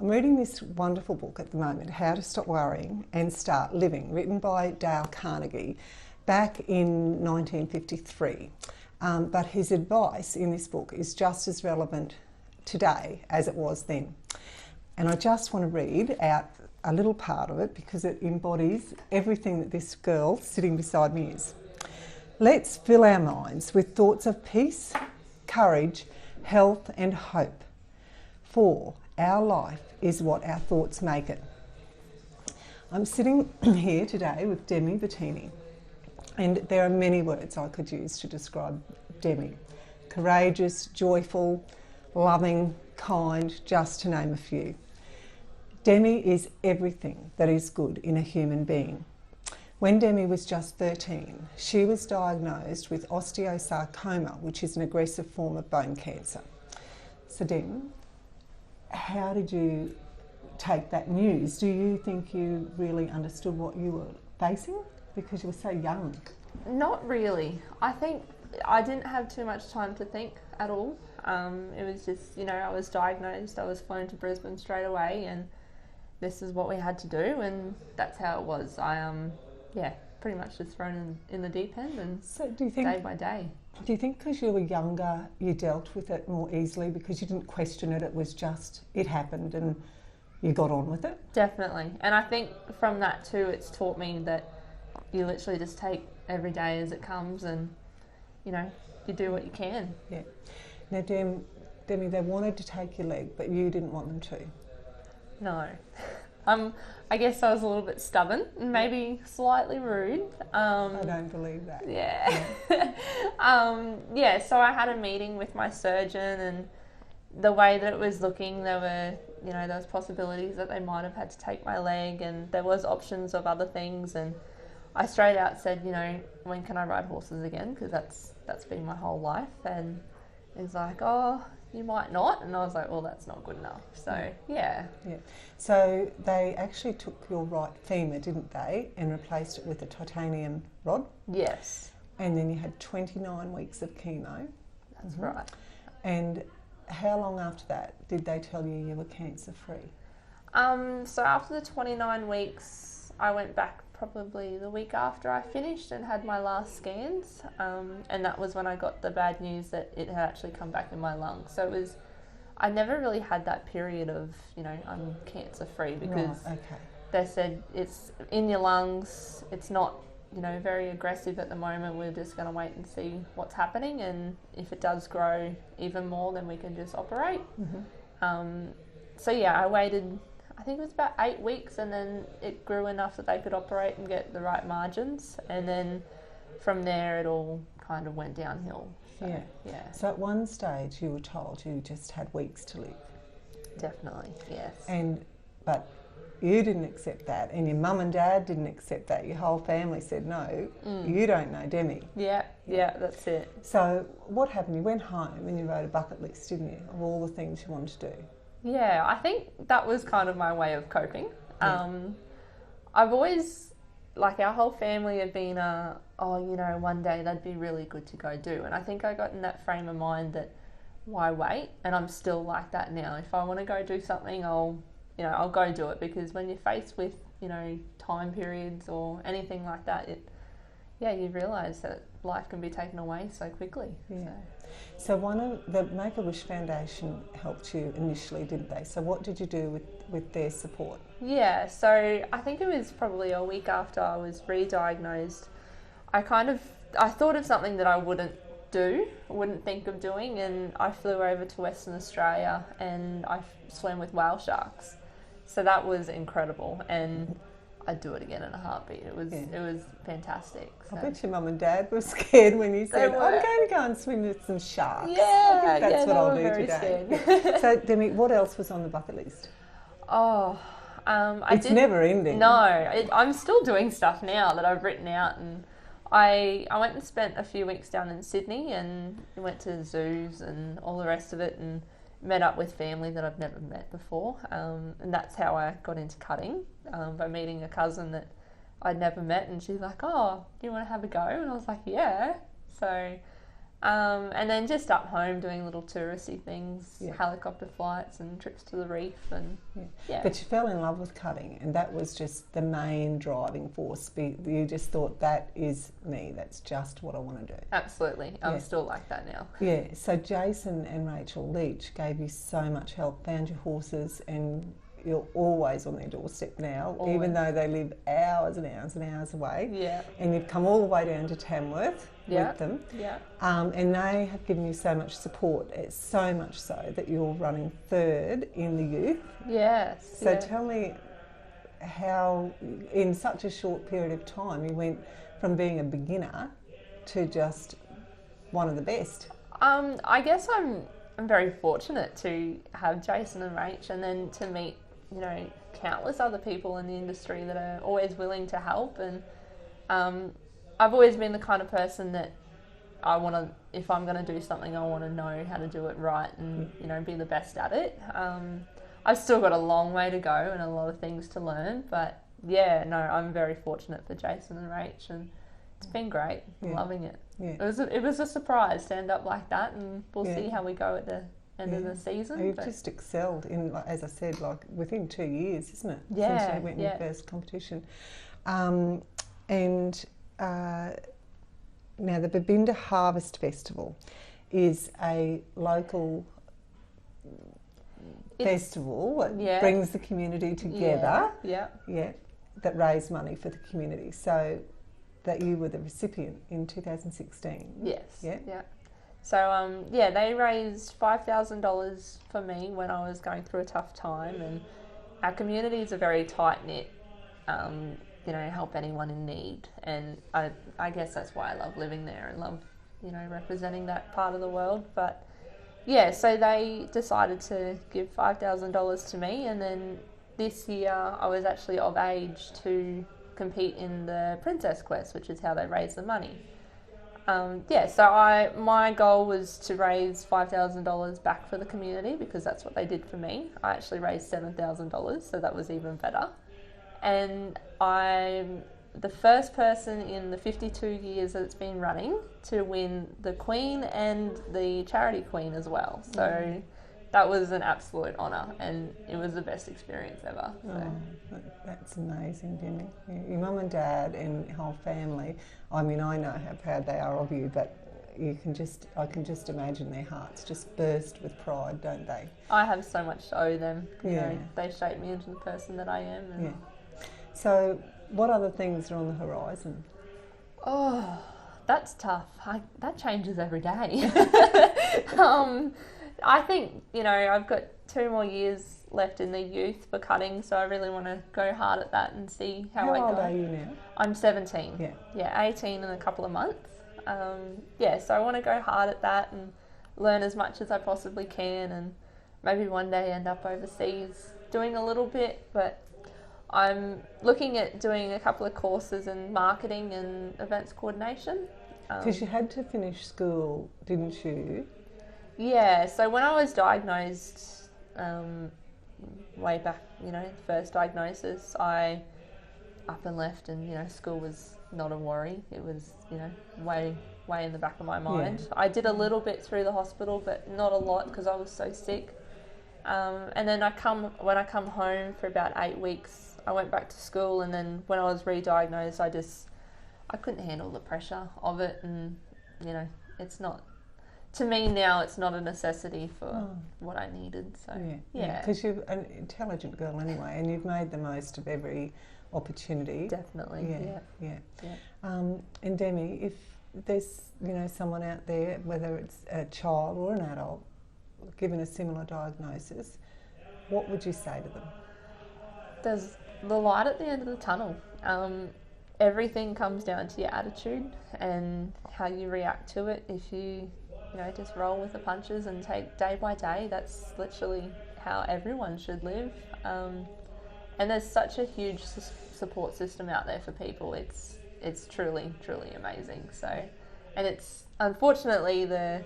I'm reading this wonderful book at the moment, How to Stop Worrying and Start Living, written by Dale Carnegie back in 1953. But his advice in this book is just as relevant today as it was then. And I just want to read out a little part of it because it embodies everything that this girl sitting beside me is. Let's fill our minds with thoughts of peace, courage, health and hope. For our life is what our thoughts make it. I'm sitting here today with Demi Bettini, and there are many words I could use to describe Demi. Courageous, joyful, loving, kind, just to name a few. Demi is everything that is good in a human being. When Demi was just 13, she was diagnosed with osteosarcoma, which is an aggressive form of bone cancer. So Demi, how did you take that news? Do you think you really understood what you were facing because you were so young? Not really. I think I didn't have too much time to think at all. It was just, I was diagnosed, I was flown to Brisbane straight away, and this is what we had to do, and that's how it was. I pretty much just thrown in the deep end, and so do you think, day by day. Do you think because you were younger you dealt with it more easily because you didn't question it, it was just, it happened and you got on with it? Definitely. And I think from that too, it's taught me that you literally just take every day as it comes, and you do what you can. Yeah. Now Demi, they wanted to take your leg but you didn't want them to. No. I guess I was a little bit stubborn and maybe slightly rude. I don't believe that. Yeah. So I had a meeting with my surgeon, and the way that it was looking, there was possibilities that they might have had to take my leg, and there was options of other things, and I straight out said, when can I ride horses again? Because that's been my whole life. And he's like, oh, you might not. And I was like, well, that's not good enough. So, yeah. So they actually took your right femur, didn't they, and replaced it with a titanium rod? Yes. And then you had 29 weeks of chemo. That's right. And how long after that did they tell you you were cancer-free? So after the 29 weeks, I went back probably the week after I finished and had my last scans, and that was when I got the bad news that it had actually come back in my lungs. So I never really had that period of, I'm cancer free, because they said it's in your lungs, it's not, very aggressive at the moment, we're just going to wait and see what's happening, and if it does grow even more then we can just operate. I waited, I think it was about 8 weeks, and then it grew enough that they could operate and get the right margins, and then from there it all kind of went downhill. So at one stage you were told you just had weeks to live. Definitely, yes. But you didn't accept that, and your mum and dad didn't accept that. Your whole family said, no, you don't know Demi. Yeah, that's it. So what happened? You went home and you wrote a bucket list, didn't you, of all the things you wanted to do? Yeah, I think that was kind of my way of coping. I've always, our whole family have been, one day that'd be really good to go do. And I think I got in that frame of mind that, why wait? And I'm still like that now. If I want to go do something, I'll go do it, because when you're faced with, time periods or anything like that, you realise that life can be taken away so quickly. Yeah. So one of the Make-A-Wish Foundation helped you initially, didn't they? So what did you do with their support? Yeah, so I think it was probably a week after I was re-diagnosed. I thought of something that I wouldn't think of doing, and I flew over to Western Australia and I swam with whale sharks. So that was incredible, and I'd do it again in a heartbeat. It was fantastic. So. I bet your mum and dad were scared when you said, I'm going to go and swim with some sharks. Yeah, I think that's what I'll do today. So Demi, what else was on the bucket list? It's never ending. No, I'm still doing stuff now that I've written out, and I went and spent a few weeks down in Sydney and went to zoos and all the rest of it, and met up with family that I've never met before, and that's how I got into cutting, by meeting a cousin that I'd never met, and she's like, oh, do you want to have a go? And I was like, yeah. So And then just up home doing little touristy things, Yeah. helicopter flights and trips to the reef, and yeah. But you fell in love with cutting, and that was just the main driving force. You just thought, that is me, that's just what I want to do. Absolutely. I'm Yeah. still like that now. Yeah, so Jason and Rachel Leach gave you so much help, found your horses, and you're always on their doorstep now, Always. even though they live hours and hours and hours away. Yeah. And you've come all the way down to Tamworth Yeah. with them. Yeah. And they have given you so much support. It's so much so that you're running third in the youth. Yes. So yeah. tell me how, in such a short period of time, you went from being a beginner to just one of the best. I guess I'm very fortunate to have Jason and Rach, and then to meet, you know, countless other people in the industry that are always willing to help. And I've always been the kind of person that I want to, if I'm going to do something, I want to know how to do it right and, you know, be the best at it. I've still got a long way to go and a lot of things to learn, but yeah, no, I'm very fortunate for Jason and Rach, and it's been great. Yeah. Loving it. Yeah. It was a surprise to end up like that, and we'll Yeah. see how we go at the end of Yeah. the season. And you've but just excelled in, like, as I said, like within 2 years, isn't it? Yeah, Since you went in yeah. your first competition. Now the Babinda Harvest Festival is a local festival that Yeah. brings the community together. Yeah. That raise money for the community. So that you were the recipient in 2016. Yes. Yeah. Yeah. So they raised $5,000 for me when I was going through a tough time, and our communities are very tight knit. You know, help anyone in need, and I guess that's why I love living there and love, you know, representing that part of the world. But yeah, so they decided to give $5,000 to me, and then this year I was actually of age to compete in the Princess Quest, which is how they raise the money. So my goal was to raise $5,000 back for the community, because that's what they did for me. I actually raised $7,000, so that was even better. And I'm the first person in the 52 years that it's been running to win the Queen and the Charity Queen as well. So that was an absolute honour, and it was the best experience ever. So. Oh, that's amazing, Demi. Your mum and dad and your whole family, I mean, I know how proud they are of you, but I can just imagine their hearts just burst with pride, don't they? I have so much to owe them. You Yeah. know, they shaped me into the person that I am. And Yeah. So what other things are on the horizon? Oh, that's tough. That changes every day. I think, you know, I've got 2 more years left in the youth for cutting, so I really want to go hard at that and see how I go. How old are you now? I'm 17. Yeah. 18 in a couple of months. So I want to go hard at that and learn as much as I possibly can, and maybe one day end up overseas doing a little bit, but I'm looking at doing a couple of courses in marketing and events coordination. Because you had to finish school, didn't you? Yeah, so when I was diagnosed, way back, you know, first diagnosis, I up and left, and, you know, school was not a worry. It was, you know, way in the back of my mind. Yeah. I did a little bit through the hospital, but not a lot because I was so sick. And then when I come home for about 8 weeks, I went back to school, and then when I was re-diagnosed, I couldn't handle the pressure of it, and, you know, it's not, to me now, it's not a necessity for what I needed. So yeah, because you're an intelligent girl anyway, and you've made the most of every opportunity. definitely. Yeah. And Demi, if there's, you know, someone out there, whether it's a child or an adult, given a similar diagnosis, what would you say to them? There's the light at the end of the tunnel. Everything comes down to your attitude and how you react to it. If you know, just roll with the punches and take day by day, that's literally how everyone should live. And there's such a huge support system out there for people. It's truly amazing. So, and it's unfortunately the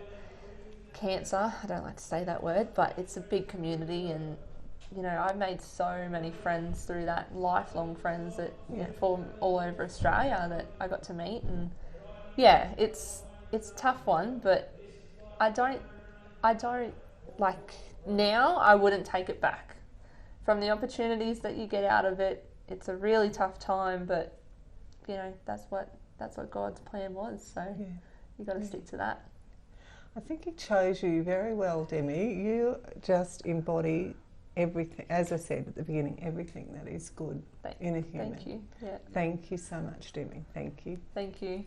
cancer, I don't like to say that word, but it's a big community, and, you know, I've made so many friends through that, lifelong friends that, you know, from all over Australia that I got to meet, and yeah, it's it's a tough one, but I don't like, now I wouldn't take it back. From the opportunities that you get out of it, it's a really tough time, but you know, that's what God's plan was, so Yeah. you've got to stick to that. I think He chose you very well, Demi. You just embody everything, as I said at the beginning, everything that is good in a human. Thank you. Yeah. Thank you so much, Demi. Thank you. Thank you.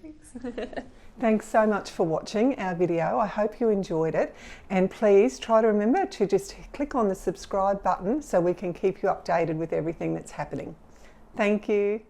Thanks so much for watching our video. I hope you enjoyed it. And please try to remember to just click on the subscribe button so we can keep you updated with everything that's happening. Thank you.